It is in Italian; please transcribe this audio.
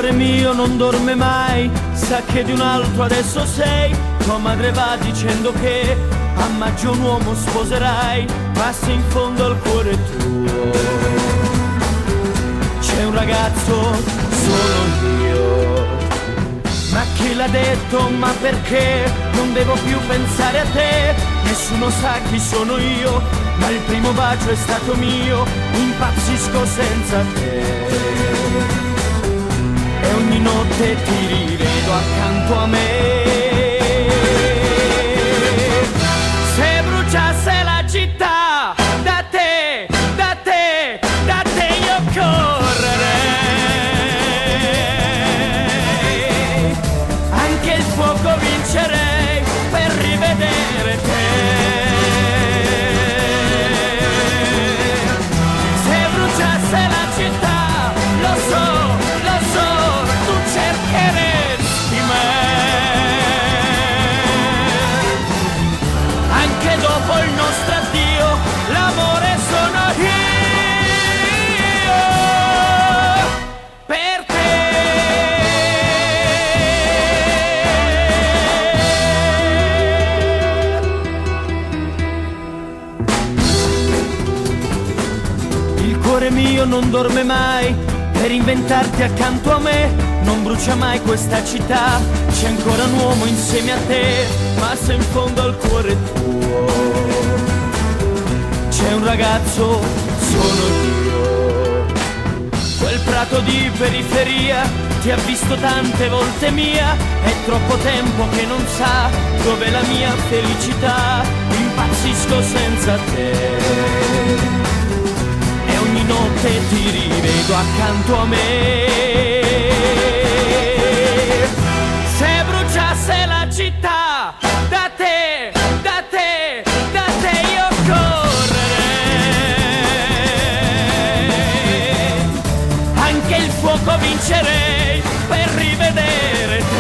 cuore mio non dorme mai, sa che di un altro adesso sei. Tua madre va dicendo che a maggio un uomo sposerai, ma se in fondo al cuore tuo c'è un ragazzo, sono io. Ma chi l'ha detto, ma perché non devo più pensare a te? Nessuno sa chi sono io, ma il primo bacio è stato mio, impazzisco senza te. E ogni notte ti rivedo accanto a me. Se bruciasse la città, da te, da te, da te io correrei. Anche il fuoco vincerei per rivedere te. Se bruciasse la città, lo so, tu cercheresti me. Anche dopo il nostro addio, l'amore sono io per te. Il cuore mio non dorme mai per inventarti accanto a me. Non brucia mai questa città, c'è ancora un uomo insieme a te. Ma se in fondo al cuore tuo c'è un ragazzo, sono io. Quel prato di periferia ti ha visto tante volte mia. È troppo tempo che non sa dov'è la mia felicità. Impazzisco senza te e ogni notte ti rivedo accanto a me. Se bruciasse la città, da te, da te, da te io correrei. Anche il fuoco vincerei per rivedere te.